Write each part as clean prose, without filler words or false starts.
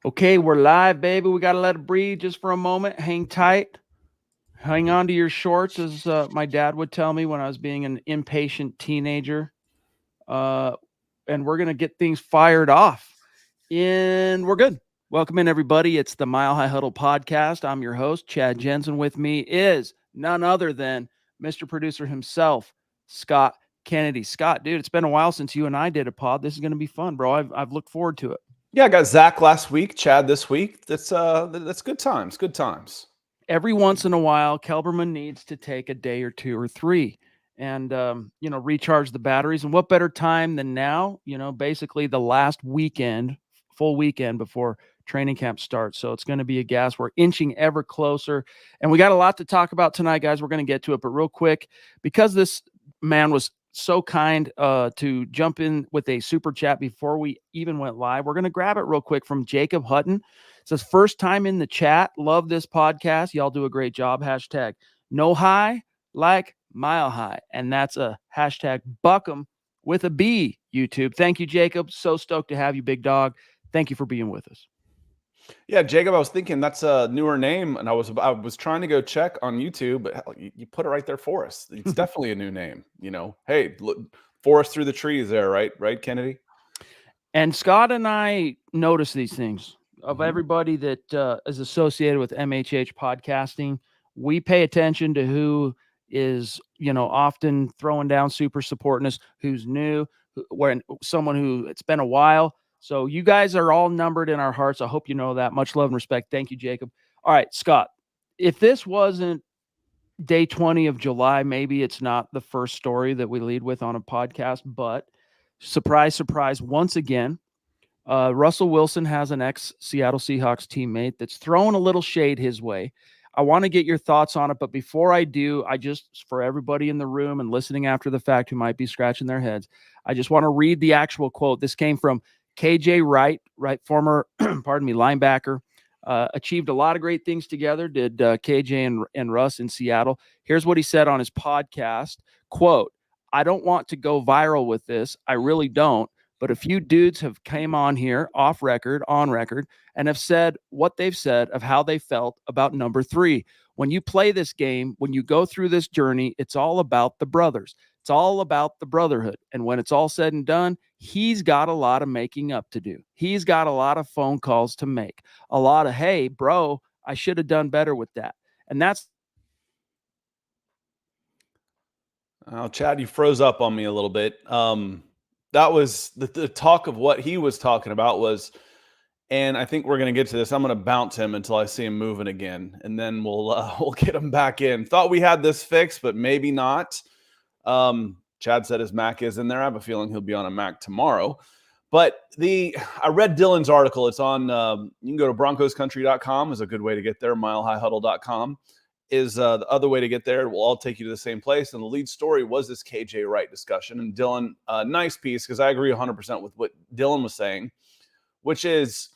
Okay, we're live, baby. We got to let it breathe just for a moment. Hang tight. Hang on to your shorts, as my dad would tell me when I was being an impatient teenager. Uh, and we're going to get things fired off. And we're good. Welcome in, everybody. It's the Mile High Huddle podcast. I'm your host, Chad Jensen. With me is none other than Mr. Producer himself, Scott Kennedy. Scott, dude, it's been a while since you and I did a pod. This is going to be fun, bro. I've looked forward to it. Yeah, I got Zach last week, Chad this week. That's good times. Good times. Every once in a while, Kelberman needs to take a day or two or three and, recharge the batteries. And what better time than now? Basically the last weekend, full weekend before training camp starts. So it's going to be a gas. We're inching ever closer. And we got a lot to talk about tonight, guys. We're going to get to it. But real quick, because this man was so kind to jump in with a super chat before we even went live, we're going to grab it real quick from Jacob Hutton. It says, first time in the chat. Love this podcast. Y'all do a great job. Hashtag no high like mile high. And that's a hashtag Buckham with a B, YouTube. Thank you, Jacob. So stoked to have you, big dog. Thank you for being with us. Yeah, Jacob, I was thinking that's a newer name, and I was trying to go check on YouTube, but hell, you put it right there for us. It's definitely a new name. Hey, look, forest through the trees there, right, Kennedy? And Scott and I notice these things. Of everybody that is associated with MHH podcasting, we pay attention to who is, often throwing down super supporting us, who's new, when someone who it's been a while. So you guys are all numbered in our hearts. I hope you know that. Much love and respect. Thank you, Jacob. All right, Scott, if this wasn't day 20 of July, maybe it's not the first story that we lead with on a podcast, but surprise, surprise, once again, Russell Wilson has an ex-Seattle Seahawks teammate that's throwing a little shade his way. I want to get your thoughts on it, but before I do, for everybody in the room and listening after the fact who might be scratching their heads, I just want to read the actual quote. This came from KJ Wright, former, linebacker. Achieved a lot of great things together, did KJ and Russ in Seattle. Here's what he said on his podcast, quote, "I don't want to go viral with this. I really don't. But a few dudes have came on here off record, on record, and have said what they've said of how they felt about number 3. When you play this game, when you go through this journey, it's all about the brothers. It's all about the brotherhood. And when it's all said and done, he's got a lot of making up to do. He's got a lot of phone calls to make. A lot of, hey, bro, I should have done better with that." And that's Chad, you froze up on me a little bit. That was the talk of what he was talking about was, and I think we're going to get to this. I'm going to bounce him until I see him moving again, and then we'll get him back in. Thought we had this fixed, but maybe not. Chad said his Mac is in there. I have a feeling he'll be on a Mac tomorrow. But I read Dylan's article. It's on, you can go to broncoscountry.com is a good way to get there. milehighhuddle.com is the other way to get there. It will all take you to the same place. And the lead story was this KJ Wright discussion. And Dylan, nice piece, because I agree 100% with what Dylan was saying, which is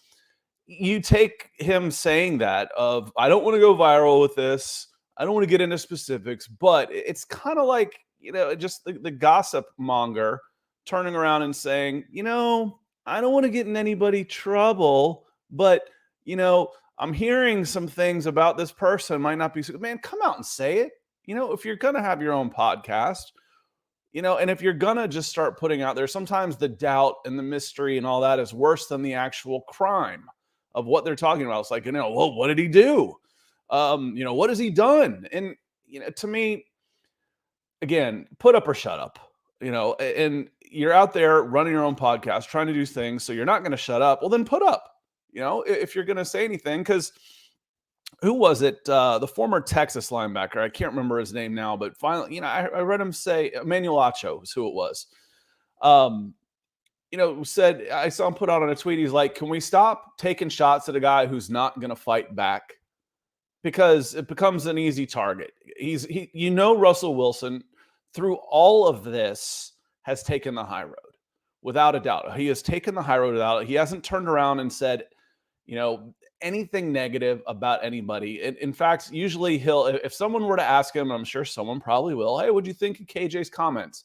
you take him saying that of, I don't want to go viral with this. I don't want to get into specifics, but it's kind of like, just the gossip monger turning around and saying, I don't want to get in anybody trouble, but, I'm hearing some things about this person might not be so good. Man, come out and say it. If you're going to have your own podcast, and if you're going to just start putting out there, sometimes the doubt and the mystery and all that is worse than the actual crime of what they're talking about. It's like, well, what did he do? What has he done? And, to me, again, put up or shut up, and you're out there running your own podcast, trying to do things. So you're not going to shut up. Well, then put up, if you're going to say anything, because who was it? The former Texas linebacker. I can't remember his name now, but finally, I read him say Emmanuel Acho is who it was. Said, I saw him put out on a tweet. He's like, can we stop taking shots at a guy who's not going to fight back? Because it becomes an easy target. Russell Wilson through all of this has taken the high road without a doubt. He has taken the high road without it. He hasn't turned around and said, anything negative about anybody. In fact, usually if someone were to ask him, I'm sure someone probably will, hey, what'd you think of KJ's comments?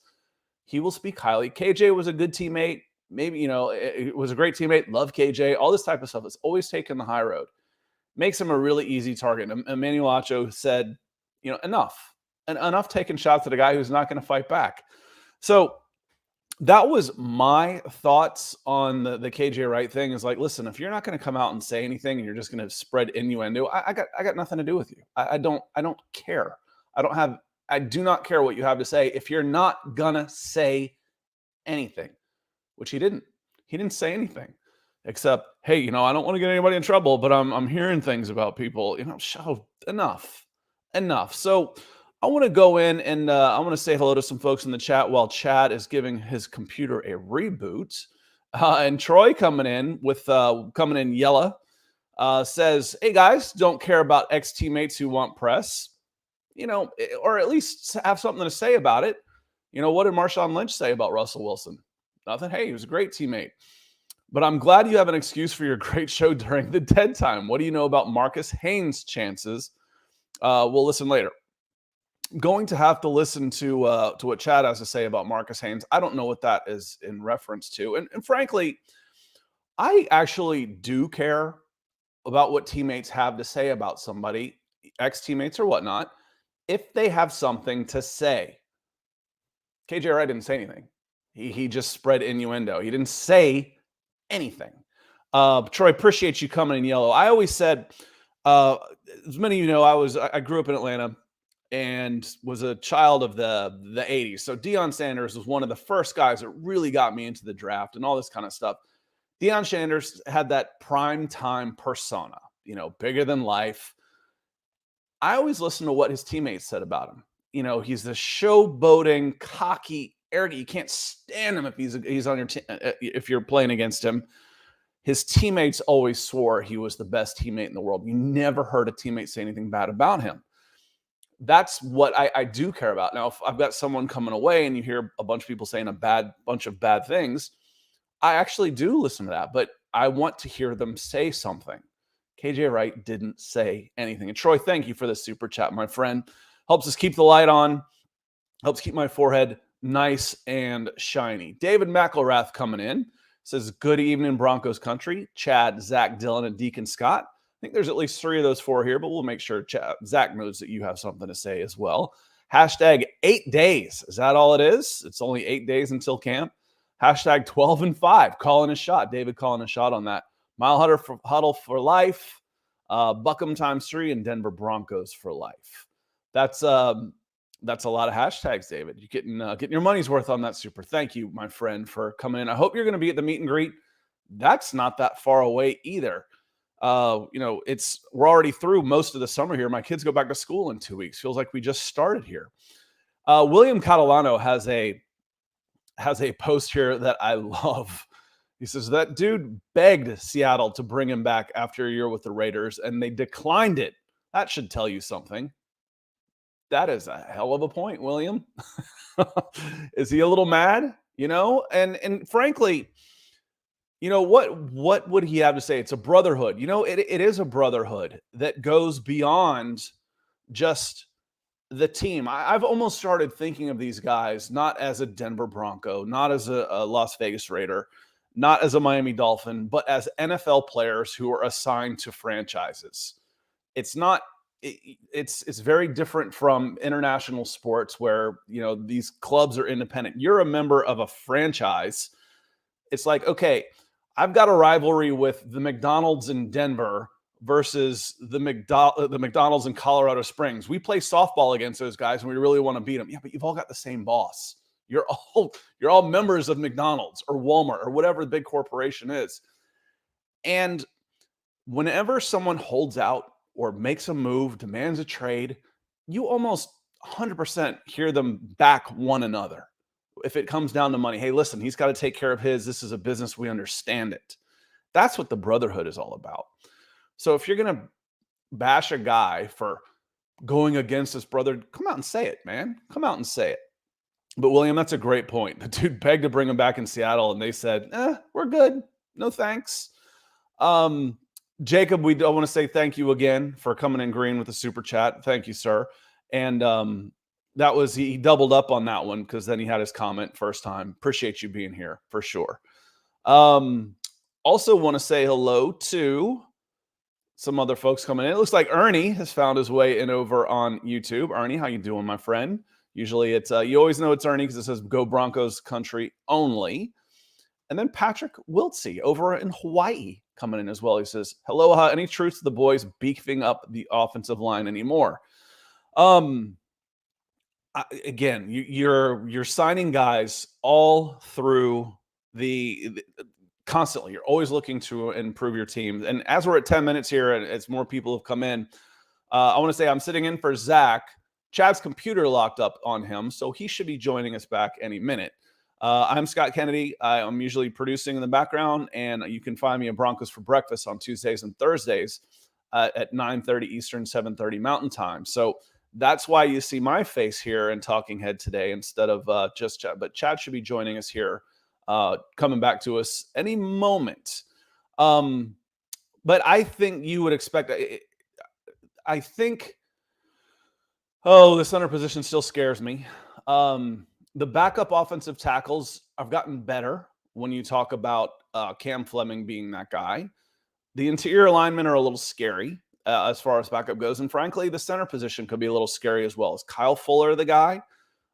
He will speak highly. KJ was a good teammate. maybe, it was a great teammate, love KJ, all this type of stuff. It's always taken the high road. Makes him a really easy target. Emmanuel Acho said, enough. And enough taking shots at a guy who's not going to fight back. So that was my thoughts on the KJ Wright thing. Is like, listen, if you're not going to come out and say anything and you're just going to spread innuendo, I got nothing to do with you. I don't care. I do not care what you have to say if you're not gonna say anything, which he didn't. He didn't say anything except, hey, I don't want to get anybody in trouble, but I'm hearing things about people, enough. So I want to go in and I want to say hello to some folks in the chat while Chad is giving his computer a reboot. And Troy coming in yellow, says, hey guys, don't care about ex-teammates who want press, or at least have something to say about it. What did Marshawn Lynch say about Russell Wilson? Nothing. Hey, he was a great teammate. But I'm glad you have an excuse for your great show during the dead time. What do you know about Marcus Haynes' chances? We'll listen later. Going to have to listen to what Chad has to say about Marcus Haynes. I don't know what that is in reference to. And frankly, I actually do care about what teammates have to say about somebody, ex-teammates or whatnot, if they have something to say. KJ Wright didn't say anything. He just spread innuendo. He didn't say anything. Troy, appreciate you coming in yellow. I always said, as many of you know, I grew up in Atlanta and was a child of the 80s. So Deion Sanders was one of the first guys that really got me into the draft and all this kind of stuff. Deion Sanders had that prime time persona, bigger than life. I always listened to what his teammates said about him. He's the showboating, cocky, arrogant. You can't stand him if he's on your team. If you're playing against him, his teammates always swore he was the best teammate in the world. You never heard a teammate say anything bad about him. That's what I do care about. Now, if I've got someone coming away and you hear a bunch of people saying a bunch of bad things, I actually do listen to that, but I want to hear them say something. KJ Wright didn't say anything. And Troy, thank you for the super chat, my friend. Helps us keep the light on, helps keep my forehead nice and shiny. David McElrath coming in says, good evening, Broncos country. Chad, Zach, Dylan, and Deacon Scott. I think there's at least 3 of those 4 here, but we'll make sure Zach knows that you have something to say as well. Hashtag 8 days. Is that all it is? It's only 8 days until camp. Hashtag 12 and 5. Calling a shot. David calling a shot on that. Mile Huddle for life. Buckham ×3 and Denver Broncos for life. That's a lot of hashtags, David. You're getting your money's worth on that super. Thank you, my friend, for coming in. I hope you're going to be at the meet and greet. That's not that far away either. We're already through most of the summer here. My kids go back to school in 2 weeks. Feels like we just started here. William Catalano has a post here that I love. He says that dude begged Seattle to bring him back after a year with the Raiders, and they declined it. That should tell you something. That is a hell of a point, William. Is he a little mad? And frankly, what would he have to say? It's a brotherhood. It is a brotherhood that goes beyond just the team. I've almost started thinking of these guys not as a Denver Bronco, not as a Las Vegas Raider, not as a Miami Dolphin, but as NFL players who are assigned to franchises. It's very different from international sports where, these clubs are independent. You're a member of a franchise. It's like, okay, I've got a rivalry with the McDonald's in Denver versus the McDonald's in Colorado Springs. We play softball against those guys and we really want to beat them. Yeah, but you've all got the same boss. You're all members of McDonald's or Walmart or whatever the big corporation is. And whenever someone holds out or makes a move, demands a trade, you almost 100% hear them back one another. If it comes down to money, hey, listen, he's got to take care of his. This is a business. We understand it. That's what the brotherhood is all about. So if you're going to bash a guy for going against his brother, come out and say it, man. Come out and say it. But William, that's a great point. The dude begged to bring him back in Seattle, and they said, we're good. No thanks. Jacob, I want to say thank you again for coming in green with the super chat. Thank you, sir. And he doubled up on that one because then he had his comment first time. Appreciate you being here for sure. Also want to say hello to some other folks coming in. It looks like Ernie has found his way in over on YouTube. Ernie, how you doing, my friend? Usually it's you always know it's Ernie because it says Go Broncos Country Only. And then Patrick Wiltsey over in Hawaii coming in as well. He says, "Aloha, any truth to the boys beefing up the offensive line anymore?" Again, you're signing guys all through the constantly. You're always looking to improve your team. And as we're at 10 minutes here and as more people have come in, I want to say I'm sitting in for Zach. Chad's computer locked up on him, so he should be joining us back any minute. I'm Scott Kennedy. I'm usually producing in the background, and you can find me at Broncos for Breakfast on Tuesdays and Thursdays at 9:30 Eastern, 7:30 Mountain Time. So that's why you see my face here in Talking Head today instead of just Chad. But Chad should be joining us here, coming back to us any moment. But I think you would expect. I think. Oh, the center position still scares me. The backup offensive tackles have gotten better when you talk about Cam Fleming being that guy. The interior linemen are a little scary as far as backup goes. And frankly, the center position could be a little scary as well. Is Kyle Fuller the guy?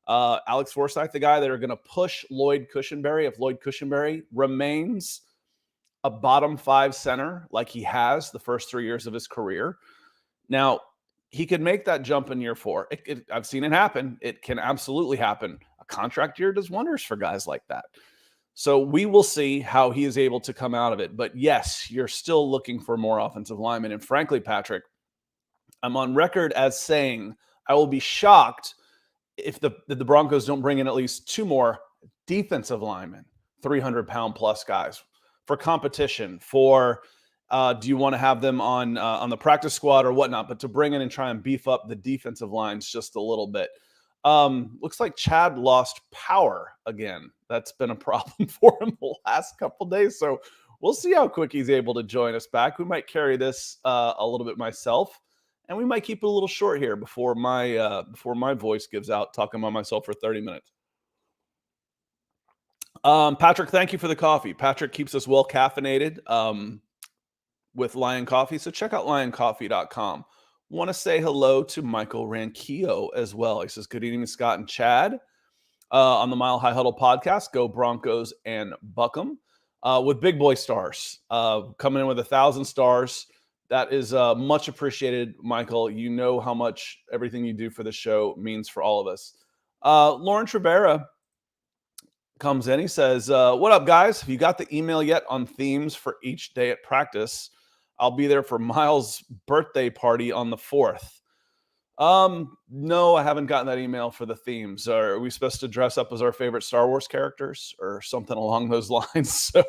Alex Forsythe the guy that are going to push Lloyd Cushenberry if Lloyd Cushenberry remains a bottom 5 center like he has the first 3 years of his career? Now, he could make that jump in year 4. I've seen it happen. It can absolutely happen. A contract year does wonders for guys like that. So we will see how he is able to come out of it. But yes, you're still looking for more offensive linemen. And frankly, Patrick, I'm on record as saying I will be shocked if the Broncos don't bring in at least 2 more defensive linemen, 300-pound plus guys for competition, for do you want to have them on the practice squad or whatnot, but to bring in and try and beef up the defensive lines just a little bit. Looks like Chad lost power again. That's been a problem for him the last couple days. So we'll see how quick he's able to join us back. We might carry this a little bit myself, and we might keep it a little short here before my voice gives out talking about myself for 30 minutes. Patrick, thank you for the coffee. Patrick keeps us well caffeinated with Lion Coffee. So check out lioncoffee.com. Want to say hello to Michael Ranquillo as well. He says, "Good evening, Scott and Chad. On the Mile High Huddle podcast, go Broncos and Buckham with Big Boy Stars. Coming in with 1,000 stars. That is much appreciated, Michael. You know how much everything you do for the show means for all of us." Lauren Trevera comes in. He says, "What up, guys? Have you got the email yet on themes for each day at practice? I'll be there for Miles' birthday party on the 4th. No, I haven't gotten that email for the themes. Are we supposed to dress up as our favorite Star Wars characters or something along those lines? So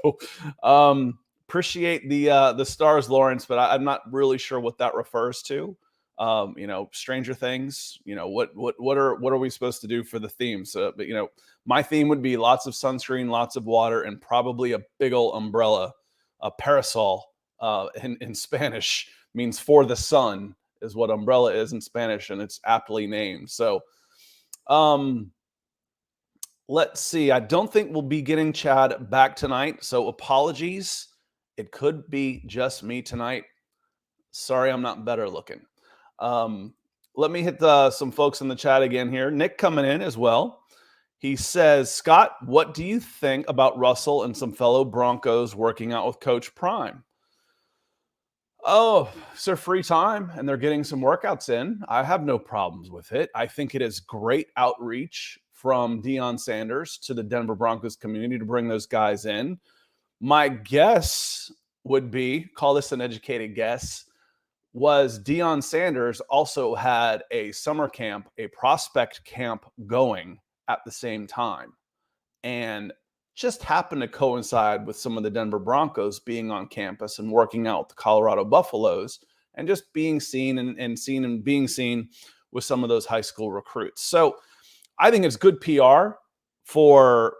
appreciate the stars, Lawrence, but I'm not really sure what that refers to. Stranger Things. What are we supposed to do for the themes? But my theme would be lots of sunscreen, lots of water, and probably a big old umbrella, a parasol. In Spanish means for the sun is what umbrella is in Spanish, and it's aptly named. So let's see. I don't think we'll be getting Chad back tonight, so apologies. It could be just me tonight. Sorry, I'm not better looking. Let me hit some folks in the chat again here. Nick coming in as well. He says, "Scott, what do you think about Russell and some fellow Broncos working out with Coach Prime?" Oh, it's their free time and they're getting some workouts in. I have no problems with it. I think it is great outreach from Deion Sanders to the Denver Broncos community to bring those guys in. My guess would be, call this an educated guess, was Deion Sanders also had a summer camp, a prospect camp going at the same time. And just happened to coincide with some of the Denver Broncos being on campus and working out with the Colorado Buffaloes and just being seen and being seen with some of those high school recruits. So I think it's good PR for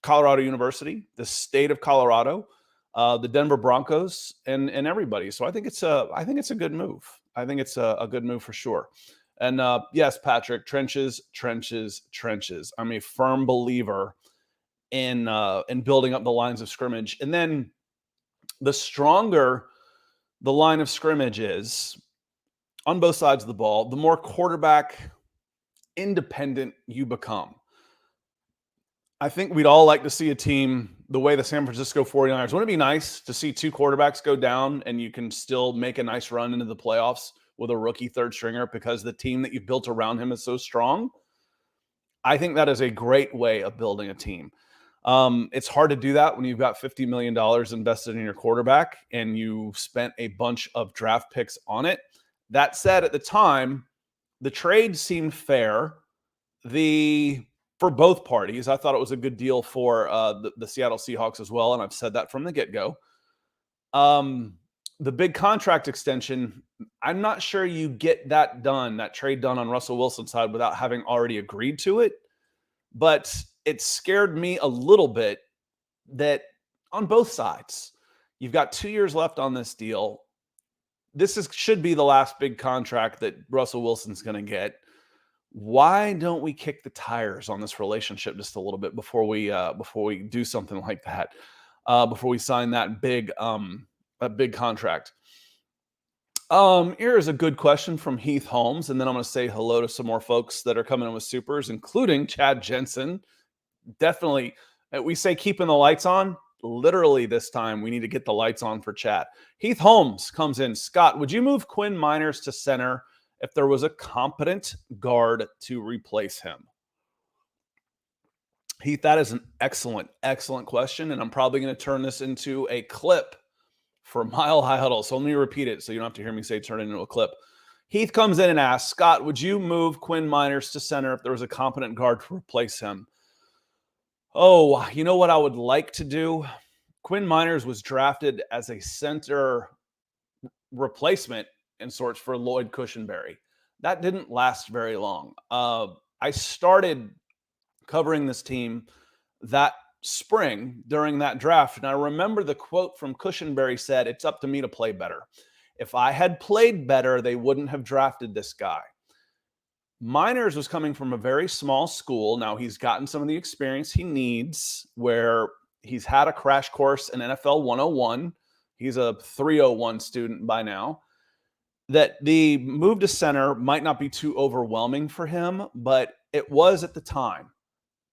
Colorado University, the state of Colorado, the Denver Broncos, and everybody. So I think it's a good move. I think it's a good move for sure. And yes, Patrick, trenches. I'm a firm believer in building up the lines of scrimmage. And then the stronger the line of scrimmage is on both sides of the ball, the more quarterback independent you become. I think we'd all like to see a team the way the San Francisco 49ers. Wouldn't it be nice to see two quarterbacks go down and you can still make a nice run into the playoffs with a rookie third stringer because the team that you've built around him is so strong? I think that is a great way of building a team. It's hard to do that when you've got $50 million invested in your quarterback and you spent a bunch of draft picks on it. That said, at the time, the trade seemed fair. For both parties, I thought it was a good deal for the Seattle Seahawks as well, and I've said that from the get-go. The big contract extension, I'm not sure you get that trade done on Russell Wilson's side without having already agreed to it. But it scared me a little bit that on both sides, you've got 2 years left on this deal. This should be the last big contract that Russell Wilson's going to get. Why don't we kick the tires on this relationship just a little bit before we do something like that? Before we sign that big contract. Here is a good question from Heath Holmes, and then I'm going to say hello to some more folks that are coming in with supers, including Chad Jensen. Definitely, we say keeping the lights on. Literally this time, we need to get the lights on for Chad. Heath Holmes comes in. Scott, would you move Quinn Meinerz to center if there was a competent guard to replace him? Heath, that is an excellent, excellent question, and I'm probably going to turn this into a clip for Mile High Huddle. So let me repeat it so you don't have to hear me say turn it into a clip. Heath comes in and asks, Scott, would you move Quinn Meinerz to center if there was a competent guard to replace him? Oh, you know what I would like to do? Quinn Meinerz was drafted as a center replacement in sorts for Lloyd Cushenberry. That didn't last very long. I started covering this team that spring during that draft, and I remember the quote from Cushenberry said, "It's up to me to play better. If I had played better, they wouldn't have drafted this guy." Meinerz was coming from a very small school. Now he's gotten some of the experience he needs where he's had a crash course in NFL 101. He's a 301 student by now. That the move to center might not be too overwhelming for him, but it was at the time.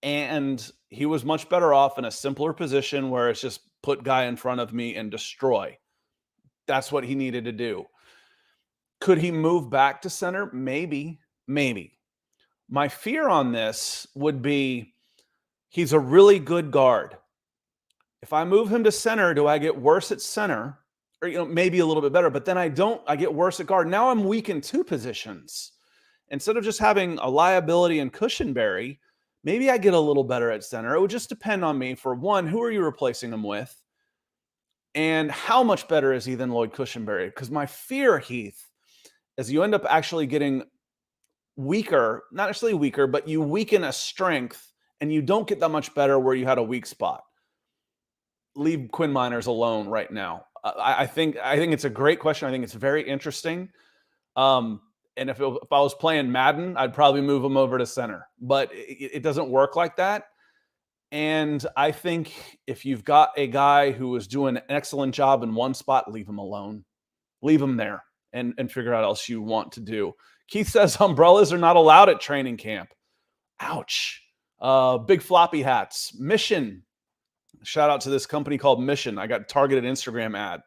And he was much better off in a simpler position where it's just put guy in front of me and destroy. That's what he needed to do. Could he move back to center? Maybe. My fear on this would be he's a really good guard. If I move him to center, do I get worse at center? Or maybe a little bit better, but then I get worse at guard. Now I'm weak in two positions. Instead of just having a liability in Cushenberry, maybe I get a little better at center. It would just depend on me. For one, who are you replacing him with? And how much better is he than Lloyd Cushenberry? Because my fear, Heath, is you end up actually getting weaker, not necessarily weaker, but you weaken a strength and you don't get that much better where you had a weak spot. Leave Quinn Meinerz alone right now. I think it's a great question. I think it's very interesting. And if I was playing Madden, I'd probably move him over to center, but it doesn't work like that. And I think if you've got a guy who is doing an excellent job in one spot, leave him alone. Leave him there and figure out what else you want to do. Keith says umbrellas are not allowed at training camp. Ouch. Big floppy hats. Mission. Shout out to this company called Mission. I got a targeted Instagram ad.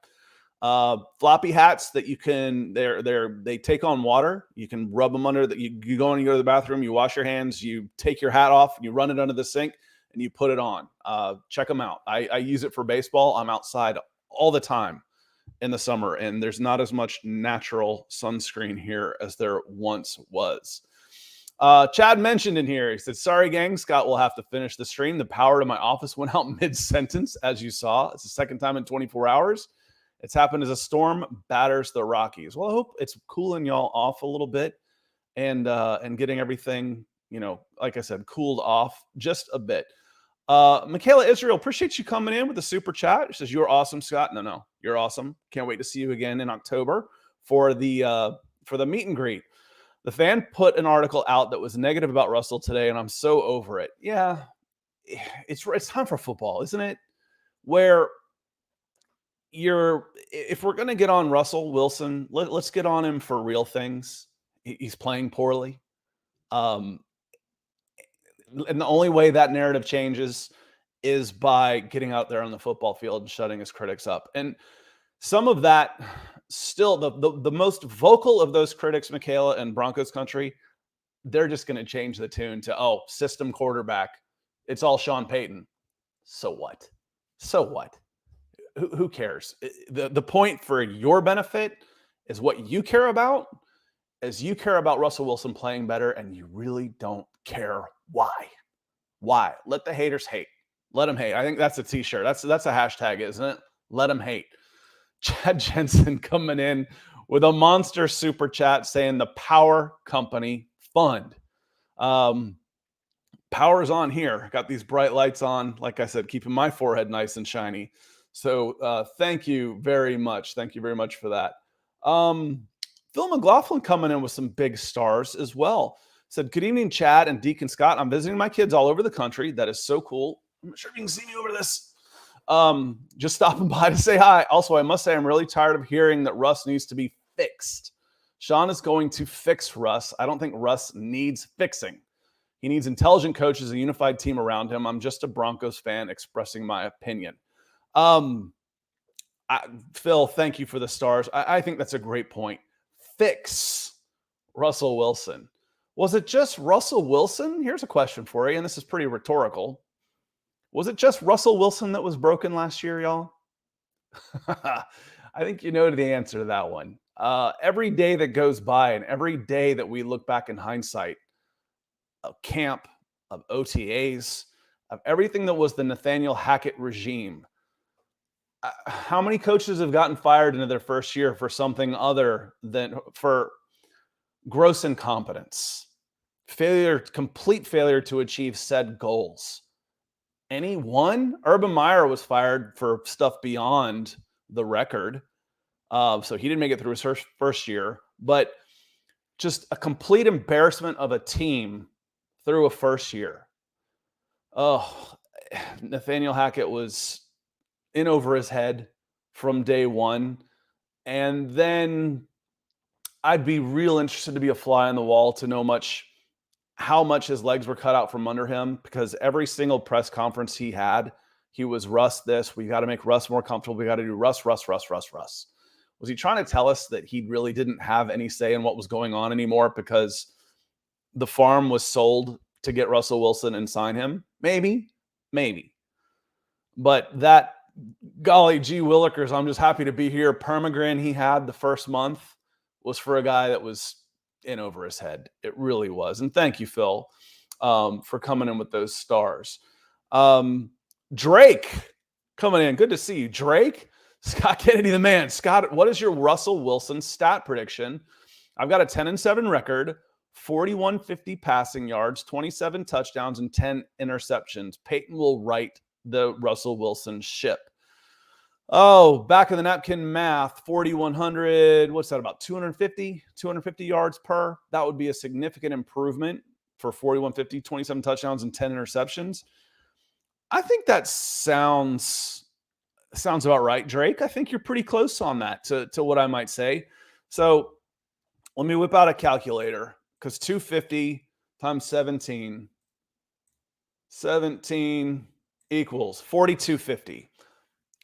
Floppy hats that you can, they take on water. You can rub them under. You go and you go to the bathroom, you wash your hands, you take your hat off, and you run it under the sink, and you put it on. Check them out. I use it for baseball. I'm outside all the time in the summer, and there's not as much natural sunscreen here as there once was. Chad mentioned in here, he said, sorry, gang, Scott will have to finish the stream. The power to my office went out mid-sentence, as you saw. It's the second time in 24 hours. It's happened as a storm batters the Rockies. Well, I hope it's cooling y'all off a little bit and getting everything, like I said, cooled off just a bit. Michaela Israel, appreciate you coming in with the super chat. She says, you're awesome, Scott. No, you're awesome. Can't wait to see you again in October for the meet and greet. The Fan put an article out that was negative about Russell today, and I'm so over it. Yeah, it's time for football, isn't it? Where if we're going to get on Russell Wilson, let's get on him for real things. He's playing poorly. And the only way that narrative changes is by getting out there on the football field and shutting his critics up. And some of that, still the most vocal of those critics, Michaela, and Broncos country, they're just going to change the tune to, system quarterback. It's all Sean Payton. So what? So what? Who cares? The point for your benefit is what you care about, is you care about Russell Wilson playing better, and you really don't care why. Why? Let the haters hate. Let them hate. I think that's a t-shirt. That's a hashtag, isn't it? Let them hate. Chad Jensen coming in with a monster super chat saying the Power Company Fund. Power's on here. Got these bright lights on. Like I said, keeping my forehead nice and shiny. So thank you very much. Thank you very much for that. Phil McLaughlin coming in with some big stars as well. Said, good evening, Chad and Deacon Scott. I'm visiting my kids all over the country. That is so cool. I'm not sure if you can see me over this. Just stopping by to say hi. Also, I must say I'm really tired of hearing that Russ needs to be fixed. Sean is going to fix Russ. I don't think Russ needs fixing. He needs intelligent coaches, a unified team around him. I'm just a Broncos fan expressing my opinion. Phil, thank you for the stars. I think that's a great point. Fix Russell Wilson. Was it just Russell Wilson? Here's a question for you, and this is pretty rhetorical. Was it just Russell Wilson that was broken last year, y'all? I think you know the answer to that one. Every day that goes by and every day that we look back in hindsight of camp, of OTAs, of everything that was the Nathaniel Hackett regime, how many coaches have gotten fired into their first year for something other than for gross incompetence, complete failure to achieve said goals? Any one? Urban Meyer was fired for stuff beyond the record. So he didn't make it through his first year, but just a complete embarrassment of a team through a first year. Oh, Nathaniel Hackett was in over his head from day one. And then I'd be real interested to be a fly on the wall to know how much his legs were cut out from under him, because every single press conference he had, he was Russ this. We got to make Russ more comfortable. We got to do Russ. Was he trying to tell us that he really didn't have any say in what was going on anymore because the farm was sold to get Russell Wilson and sign him? Maybe. But that, golly gee willikers, I'm just happy to be here. Permagrin he had the first month was for a guy that was in over his head. It really was. And thank you, Phil, for coming in with those stars. Drake coming in. Good to see you, Drake. Scott Kennedy, the man. Scott, what is your Russell Wilson stat prediction? I've got a 10-7 record, 4,150 passing yards, 27 touchdowns, and 10 interceptions. Peyton will right the Russell Wilson ship. Oh, back of the napkin math, 4,100. What's that, about 250 yards per? That would be a significant improvement for 4,150, 27 touchdowns, and 10 interceptions. I think that sounds about right, Drake. I think you're pretty close on that to what I might say. So let me whip out a calculator, because 250 times 17 equals 4,250.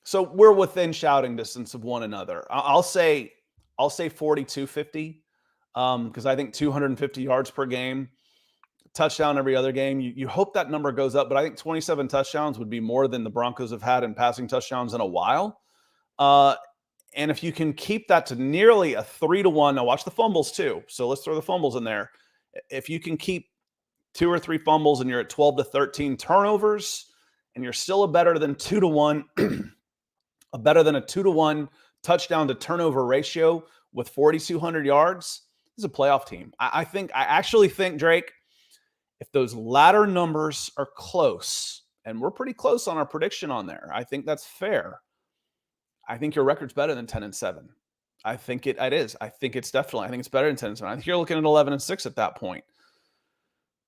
So we're within shouting distance of one another. I'll say 4,250 because I think 250 yards per game, touchdown every other game. You hope that number goes up, but I think 27 touchdowns would be more than the Broncos have had in passing touchdowns in a while. And if you can keep that to nearly a 3-1, now watch the fumbles too. So let's throw the fumbles in there. If you can keep 2 or 3 fumbles and you're at 12 to 13 turnovers, and you're still a better than 2-1 touchdown to turnover ratio with 4,200 yards, this is a playoff team. I actually think, Drake, if those latter numbers are close, and we're pretty close on our prediction on there, I think that's fair. I think your record's better than 10-7. I think it is. I think it's better than 10-7. I think you're looking at 11-6 at that point.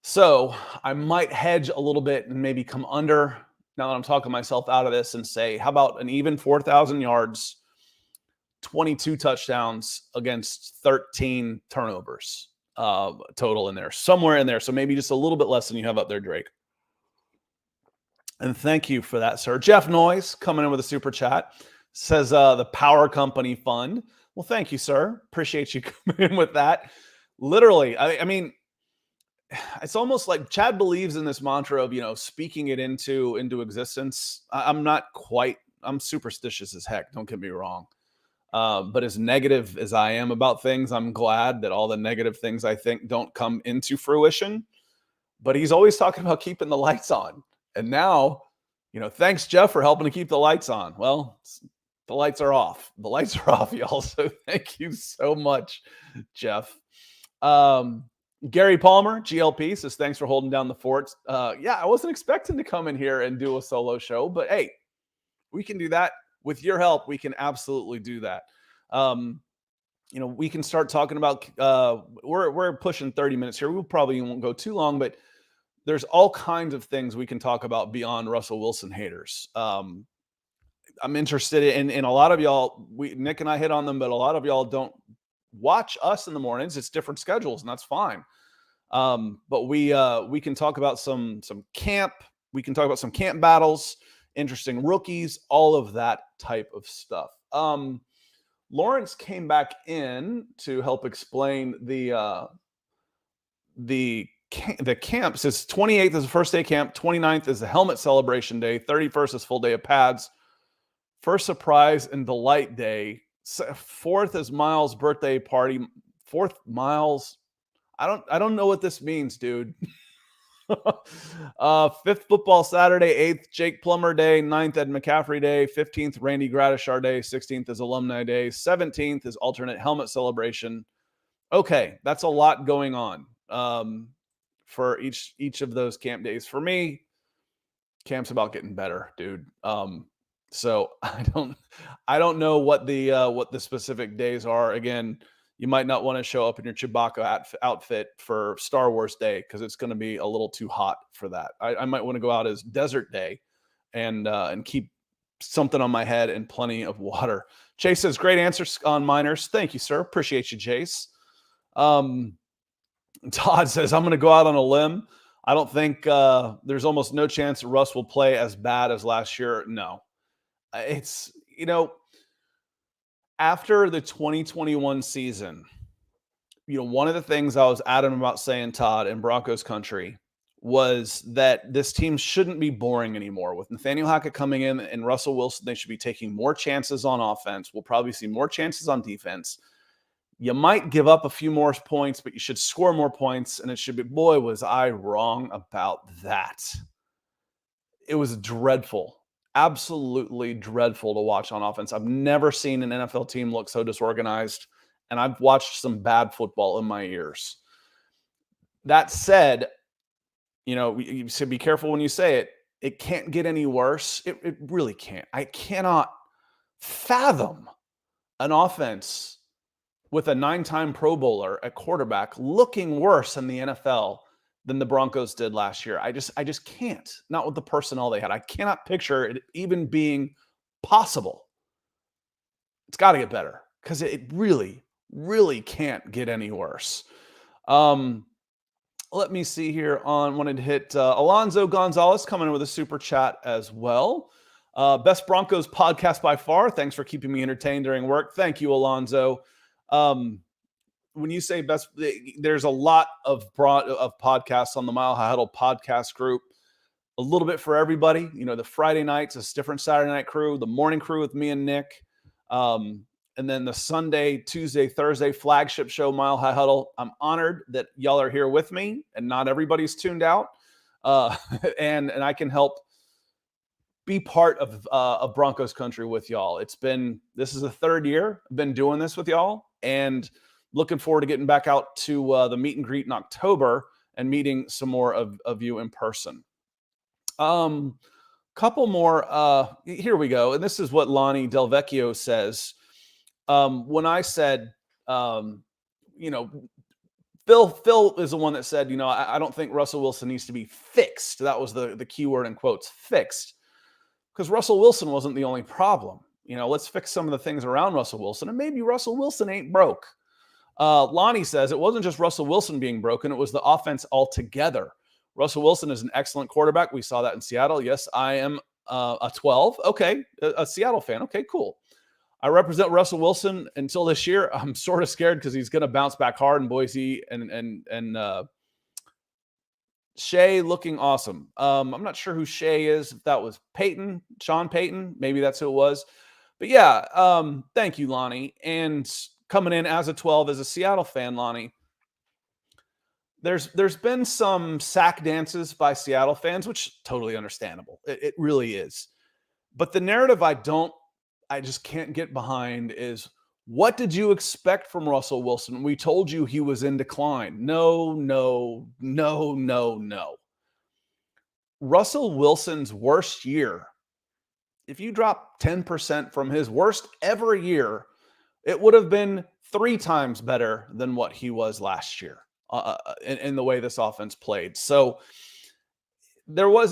So I might hedge a little bit and maybe come under now that I'm talking myself out of this and say, how about an even 4,000 yards, 22 touchdowns against 13 turnovers total in there, somewhere in there. So maybe just a little bit less than you have up there, Drake. And thank you for that, sir. Jeff Noyes coming in with a super chat says the Power Company Fund. Well, thank you, sir. Appreciate you coming in with that. Literally, I mean, it's almost like Chad believes in this mantra of, speaking it into existence. I'm superstitious as heck. Don't get me wrong. But as negative as I am about things, I'm glad that all the negative things I think don't come into fruition. But he's always talking about keeping the lights on. And now, thanks, Jeff, for helping to keep the lights on. Well, the lights are off. The lights are off, y'all. So thank you so much, Jeff. Gary Palmer, GLP, says, thanks for holding down the fort. Yeah, I wasn't expecting to come in here and do a solo show, but hey, we can do that. With your help, we can absolutely do that. We can start talking about, we're pushing 30 minutes here. We probably won't go too long, but there's all kinds of things we can talk about beyond Russell Wilson haters. I'm interested in a lot of y'all. Nick and I hit on them, but a lot of y'all don't watch us in the mornings. It's different schedules, and that's fine. But we can talk about some camp. We can talk about some camp battles, interesting rookies, all of that type of stuff. Lawrence came back in to help explain the camps. It's 28th is the first day of camp, 29th is the helmet celebration day, 31st is full day of pads, first surprise and delight day, 4th is Miles' birthday party. 4th, Miles. I don't know what this means, dude. 5th football Saturday, 8th Jake Plummer Day, 9th Ed McCaffrey Day, 15th Randy Gradishar Day, 16th is Alumni Day, 17th is alternate helmet celebration. Okay, that's a lot going on for each of those camp days. For me, camp's about getting better, dude. So I don't know what the specific days are. Again, you might not want to show up in your Chewbacca outfit for Star Wars Day because it's going to be a little too hot for that. I might want to go out as Desert Day and keep something on my head and plenty of water. Chase says, great answers on Meinerz. Thank you, sir. Appreciate you, Chase. Todd says, I'm going to go out on a limb. I don't think there's almost no chance Russ will play as bad as last year. No. It's, after the 2021 season, one of the things I was adamant about saying, Todd, in Broncos country was that this team shouldn't be boring anymore. With Nathaniel Hackett coming in and Russell Wilson, they should be taking more chances on offense. We'll probably see more chances on defense. You might give up a few more points, but you should score more points. And it should be, boy, was I wrong about that. It was dreadful. Absolutely dreadful to watch on offense. I've never seen an NFL team look so disorganized, and I've watched some bad football in my ears. That said, you should be careful when you say it. It can't get any worse. It really can't. I cannot fathom an offense with a 9-time Pro Bowler at quarterback looking worse in the NFL than the Broncos did last year. I just can't. Not with the personnel they had. I cannot picture it even being possible. It's got to get better because it really, really can't get any worse. Let me see here wanted to hit Alonzo Gonzalez coming in with a super chat as well. Best Broncos podcast by far. Thanks for keeping me entertained during work. Thank you, Alonzo. When you say best, there's a lot of podcasts on the Mile High Huddle podcast group. A little bit for everybody. The Friday nights, a different Saturday night crew, the morning crew with me and Nick. And then the Sunday, Tuesday, Thursday flagship show, Mile High Huddle. I'm honored that y'all are here with me and not everybody's tuned out. And I can help be part of Broncos country with y'all. This is the 3rd year I've been doing this with y'all, and looking forward to getting back out to the meet and greet in October and meeting some more of you in person. Couple more. Here we go. And this is what Lonnie Delvecchio says. When I said, think Phil is the one that said, I don't think Russell Wilson needs to be fixed. That was the key word in quotes, fixed. Because Russell Wilson wasn't the only problem. Let's fix some of the things around Russell Wilson, and maybe Russell Wilson ain't broke. Lonnie says it wasn't just Russell Wilson being broken, it was the offense altogether. Russell Wilson is an excellent quarterback. We saw that in Seattle. Yes, I am a 12. Okay, a Seattle fan. Okay, cool. I represent Russell Wilson until this year. I'm sort of scared because he's going to bounce back hard in Boise, and Shea looking awesome. I'm not sure who Shea is. If that was Sean Payton, maybe that's who it was. But yeah, thank you, Lonnie. And coming in as a 12 as a Seattle fan, Lonnie, there's been some sack dances by Seattle fans, which totally understandable. It really is. But the narrative I just can't get behind is, what did you expect from Russell Wilson? We told you he was in decline. No. Russell Wilson's worst year, if you drop 10% from his worst ever year, it would have been 3 times better than what he was last year in the way this offense played. So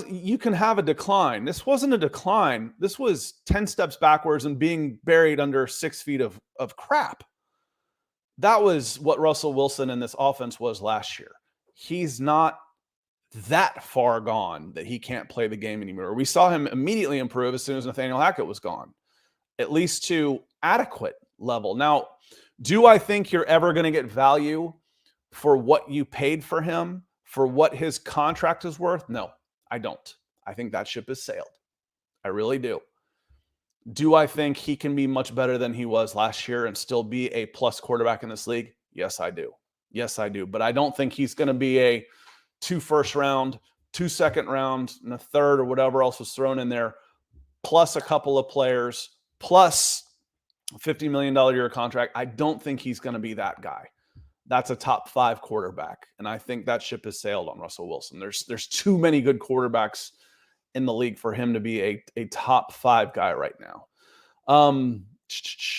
you can have a decline. This wasn't a decline. This was 10 steps backwards and being buried under 6 feet of crap. That was what Russell Wilson and this offense was last year. He's not that far gone that he can't play the game anymore. We saw him immediately improve as soon as Nathaniel Hackett was gone, at least to adequate level. Now, do I think you're ever going to get value for what you paid for him, for what his contract is worth? No, I don't. I think that ship has sailed. I really do. Do I think he can be much better than he was last year and still be a plus quarterback in this league? Yes, I do. Yes, I do. But I don't think he's going to be a 2 first round, 2 second round, and a third or whatever else was thrown in there, plus a couple of players, plus a $50 million a year contract. I don't think he's going to be that guy. That's a top 5 quarterback. And I think that ship has sailed on Russell Wilson. There's too many good quarterbacks in the league for him to be a top 5 guy right now.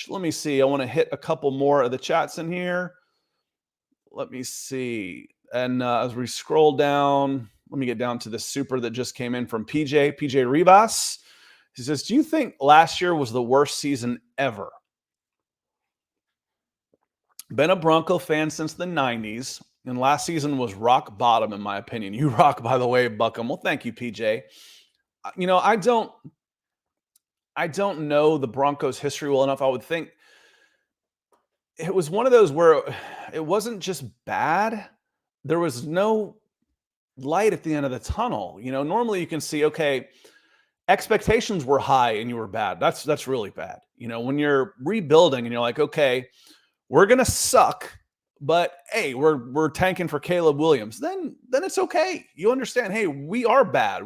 Let me see. I want to hit a couple more of the chats in here. Let me see. And as we scroll down, let me get down to the super that just came in from PJ Rivas. He says, do you think last year was the worst season ever? Been a Bronco fan since the 90s, and last season was rock bottom, in my opinion. You rock, by the way, Buckham. Well, thank you, PJ. I don't know the Broncos' history well enough. I would think it was one of those where it wasn't just bad. There was no light at the end of the tunnel. Normally you can see, okay, expectations were high and you were bad. That's really bad. When you're rebuilding and you're like, okay, we're going to suck, but hey, we're tanking for Caleb Williams. Then it's okay. You understand, hey, we are bad.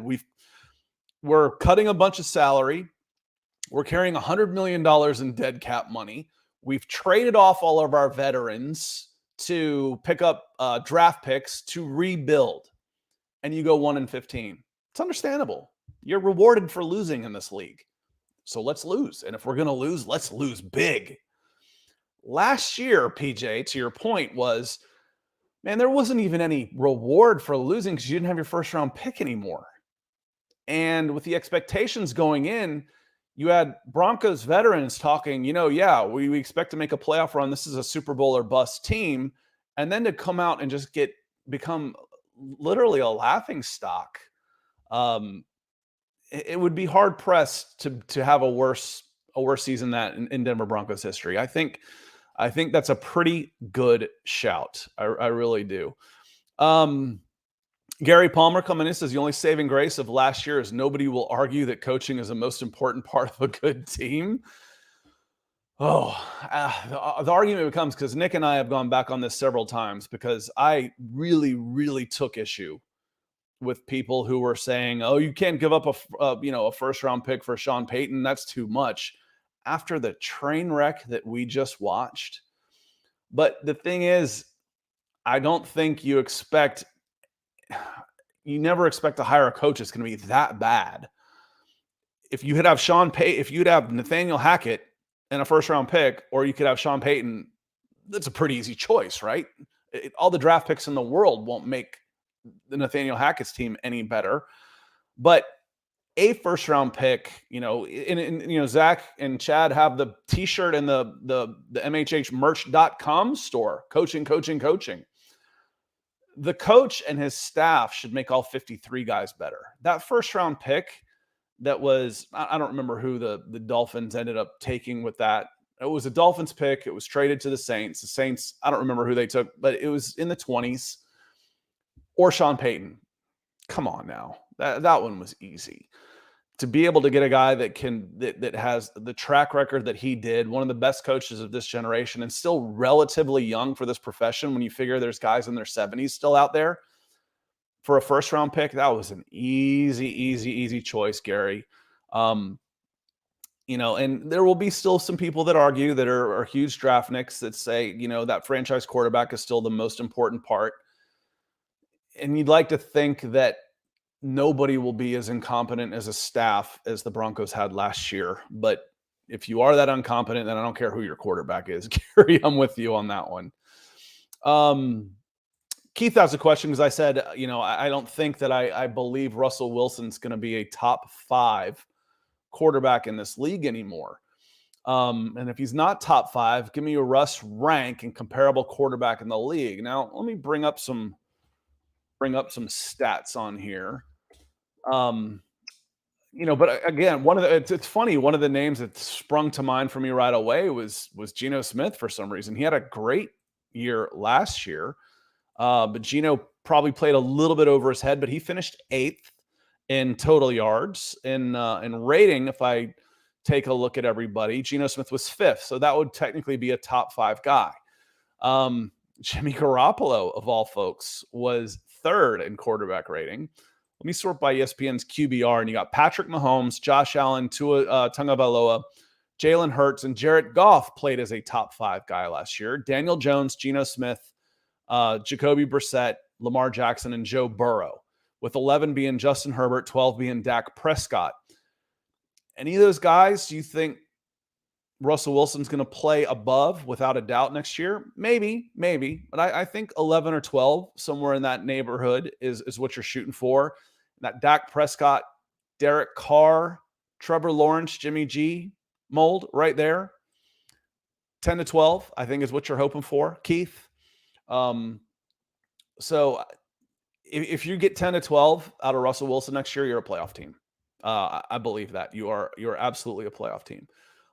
We're cutting a bunch of salary. We're carrying $100 million in dead cap money. We've traded off all of our veterans to pick up draft picks to rebuild. And you go 1-15. It's understandable. You're rewarded for losing in this league. So let's lose. And if we're going to lose, let's lose big. Last year, PJ, to your point, was, man, there wasn't even any reward for losing because you didn't have your first round pick anymore. And with the expectations going in, you had Broncos veterans talking, we expect to make a playoff run. This is a Super Bowl or bust team. And then to come out and just become literally a laughing stock. It would be hard pressed to have a worse season than in Denver Broncos history. I think that's a pretty good shout. I really do. Gary Palmer coming in says the only saving grace of last year is nobody will argue that coaching is the most important part of a good team. The argument becomes, because Nick and I have gone back on this several times, because I really, really took issue with people who were saying, oh, you can't give up a first round pick for Sean Payton. That's too much. After the train wreck that we just watched. But the thing is, I don't think you never expect to hire a coach that's going to be that bad. If you could have if you'd have Nathaniel Hackett and a first round pick, or you could have Sean Payton, that's a pretty easy choice, right? All the draft picks in the world won't make the Nathaniel Hackett's team any better. But a first round pick, and Zach and Chad have the t-shirt and the MHHmerch.com store, coaching. The coach and his staff should make all 53 guys better. That first round pick that was, I don't remember who the Dolphins ended up taking with that. It was a Dolphins pick. It was traded to the Saints. The Saints, I don't remember who they took, but it was in the 20s. Or Sean Payton. Come on now. That one was easy. To be able to get a guy that has the track record that he did, one of the best coaches of this generation, and still relatively young for this profession, when you figure there's guys in their 70s still out there, for a first round pick, that was an easy choice, Gary. And there will be still some people that argue that are huge draft nicks that say, that franchise quarterback is still the most important part. And you'd like to think that nobody will be as incompetent as a staff as the Broncos had last year. But if you are that incompetent, then I don't care who your quarterback is. Gary, I'm with you on that one. Keith asked a question because I said, I don't think that I believe Russell Wilson's going to be a top 5 quarterback in this league anymore. And if he's not top 5, give me a Russ rank and comparable quarterback in the league. Now, let me bring up some stats on here. But again, it's funny. One of the names that sprung to mind for me right away was Geno Smith for some reason. He had a great year last year, but Geno probably played a little bit over his head, but he finished 8th in total yards. In rating, if I take a look at everybody, Geno Smith was 5th. So that would technically be a top 5 guy. Jimmy Garoppolo, of all folks, was 3rd in quarterback rating. Let me sort by ESPN's QBR, and you got Patrick Mahomes, Josh Allen, Tua Tagovailoa, Jalen Hurts, and Jared Goff played as a top 5 guy last year. Daniel Jones, Geno Smith, Jacoby Brissett, Lamar Jackson, and Joe Burrow, with 11 being Justin Herbert, 12 being Dak Prescott. Any of those guys, do you think Russell Wilson's going to play above without a doubt next year? Maybe. But I think 11 or 12, somewhere in that neighborhood is what you're shooting for. That Dak Prescott, Derek Carr, Trevor Lawrence, Jimmy G mold right there. 10 to 12, I think, is what you're hoping for, Keith. So if you get 10 to 12 out of Russell Wilson next year, you're a playoff team. I believe that. You're absolutely a playoff team.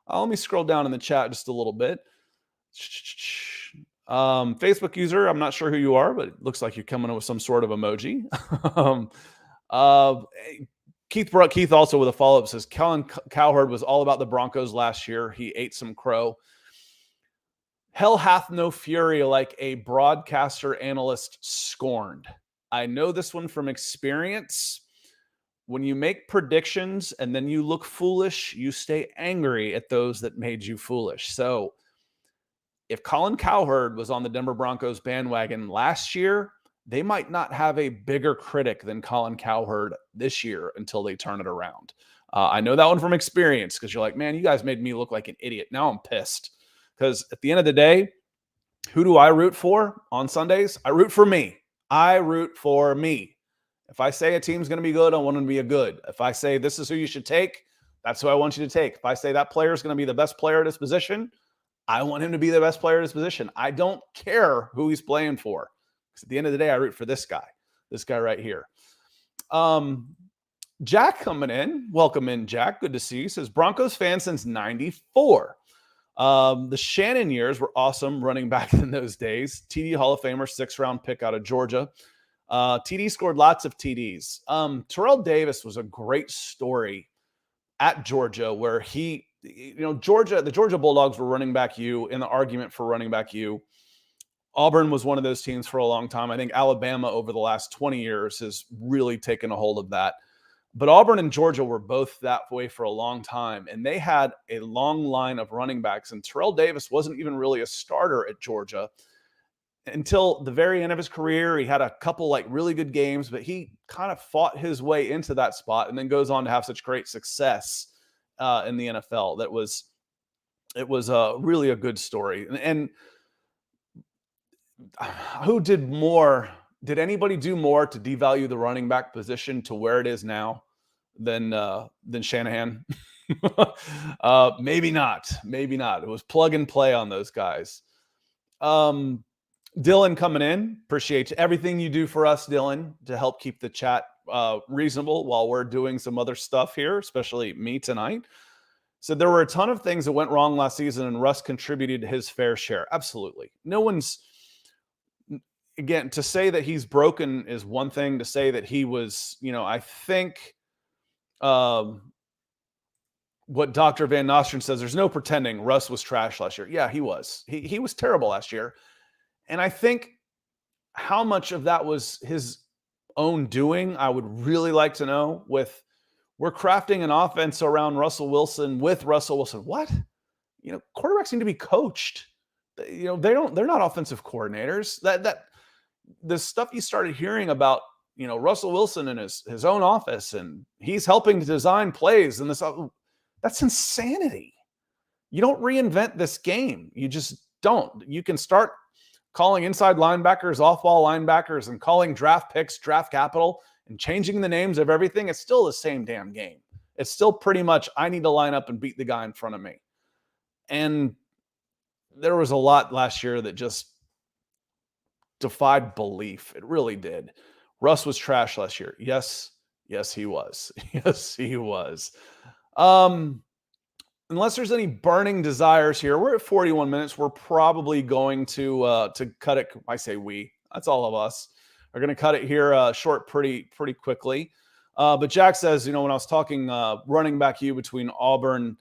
Let me scroll down in the chat just a little bit. Facebook user, I'm not sure who you are, but it looks like you're coming up with some sort of emoji. Keith also with a follow-up says, Colin Cowherd was all about the Broncos last year. He ate some crow. Hell hath no fury like a broadcaster analyst scorned. I know this one from experience. When you make predictions and then you look foolish, you stay angry at those that made you foolish. So if Colin Cowherd was on the Denver Broncos bandwagon last year, they might not have a bigger critic than Colin Cowherd this year until they turn it around. I know that one from experience because you're like, man, you guys made me look like an idiot. Now I'm pissed because at the end of the day, who do I root for on Sundays? I root for me. If I say a team's going to be good, I want them to be a good. If I say this is who you should take, that's who I want you to take. If I say that player is going to be the best player at his position, I want him to be the best player at his position. I don't care who he's playing for. Because at the end of the day, I root for this guy right here. Jack coming in. Welcome in, Jack. Good to see you. Says Broncos fan since 94. The Shannon years were awesome running back in those days. TD Hall of Famer, 6th round pick out of Georgia. TD scored lots of TDs. Terrell Davis was a great story at Georgia where the Georgia Bulldogs were running back U in the argument for running back U. Auburn was one of those teams for a long time. I think Alabama over the last 20 years has really taken a hold of that. But Auburn and Georgia were both that way for a long time, and they had a long line of running backs, and Terrell Davis wasn't even really a starter at Georgia until the very end of his career. He had a couple really good games, but he kind of fought his way into that spot and then goes on to have such great success in the NFL. It was really a good story. And who did more? Did anybody do more to devalue the running back position to where it is now than Shanahan? Maybe not. Maybe not. It was plug and play on those guys. Dylan coming in. Appreciate everything you do for us, Dylan, to help keep the chat reasonable while we're doing some other stuff here, especially me tonight. So there were a ton of things that went wrong last season, and Russ contributed his fair share. Absolutely. No one's, again, to say that he's broken is one thing. To say that he was, I think what Dr. Van Nostrand says, there's no pretending Russ was trash last year. Yeah, he was. He was terrible last year. And I think how much of that was his own doing, I would really like to know. We're crafting an offense around Russell Wilson with Russell Wilson. What? Quarterbacks need to be coached. They're not offensive coordinators. That the stuff you started hearing about, Russell Wilson in his own office, and he's helping to design plays and this, that's insanity. You don't reinvent this game. You just don't. You can start calling inside linebackers, off-ball linebackers, and calling draft picks, draft capital, and changing the names of everything. It's still the same damn game. It's still pretty much, I need to line up and beat the guy in front of me. And there was a lot last year that just defied belief. It really did. Russ was trash last year. Yes, he was. Yes, he was. Unless there's any burning desires here, we're at 41 minutes. We're probably going to cut it. I say we. That's all of us. Are going to cut it here short pretty quickly. But Jack says, when I was talking running back between Auburn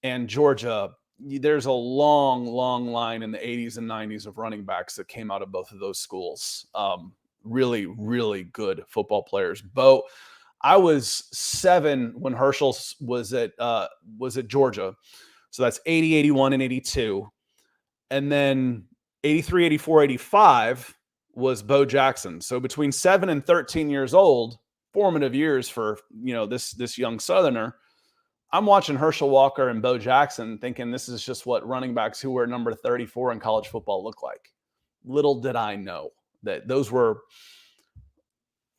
and Georgia, there's a long line in the 80s and 90s of running backs that came out of both of those schools. Really, really good football players. Bo, I was 7 when Herschel was at Georgia. So that's 80, 81, and 82. And then 83, 84, 85 was Bo Jackson. So between 7 and 13 years old, formative years for, this young Southerner, I'm watching Herschel Walker and Bo Jackson thinking this is just what running backs who were number 34 in college football look like. Little did I know that those were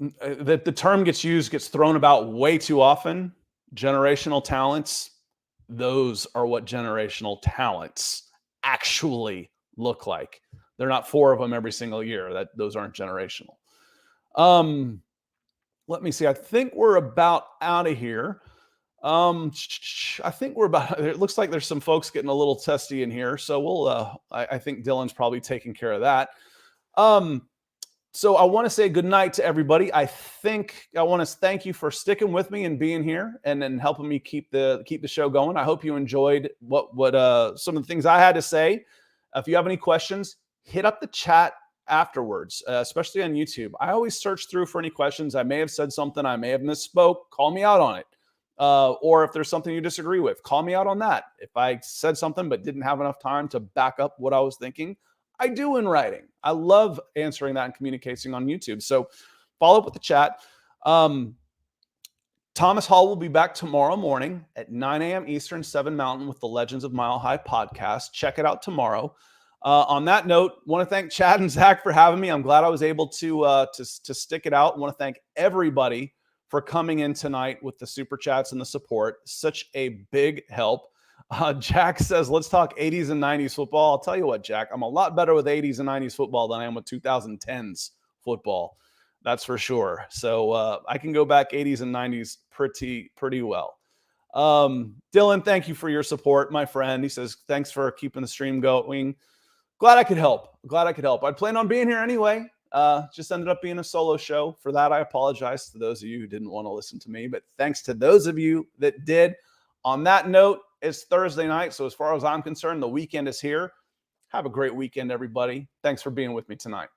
that the term gets thrown about way too often. Generational talents. Those are what generational talents actually look like. They're not 4 of them every single year. Those aren't generational. Let me see. I think we're about out of here. I think it looks like there's some folks getting a little testy in here. So I think Dylan's probably taking care of that. So I want to say good night to everybody. I want to thank you for sticking with me and being here and then helping me keep the show going. I hope you enjoyed what some of the things I had to say. If you have any questions, hit up the chat afterwards, especially on YouTube. I always search through for any questions. I may have said something. I may have misspoke. Call me out on it. Or if there's something you disagree with, call me out on that. If I said something but didn't have enough time to back up what I was thinking, I do in writing. I love answering that and communicating on YouTube. So follow up with the chat. Thomas Hall will be back tomorrow morning at 9 a.m. Eastern, 7 Mountain with the Legends of Mile High podcast. Check it out tomorrow. On that note, want to thank Chad and Zach for having me. I'm glad I was able to stick it out. I want to thank everybody for coming in tonight with the super chats and the support. Such a big help. Jack says, let's talk 80s and 90s football. I'll tell you what, Jack, I'm a lot better with 80s and 90s football than I am with 2010s football. That's for sure. So I can go back 80s and 90s pretty well. Dylan, thank you for your support, my friend. He says, thanks for keeping the stream going. Glad I could help. I'd planned on being here anyway. Just ended up being a solo show. For that, I apologize to those of you who didn't want to listen to me, but thanks to those of you that did. On that note, it's Thursday night, so as far as I'm concerned, the weekend is here. Have a great weekend, everybody. Thanks for being with me tonight.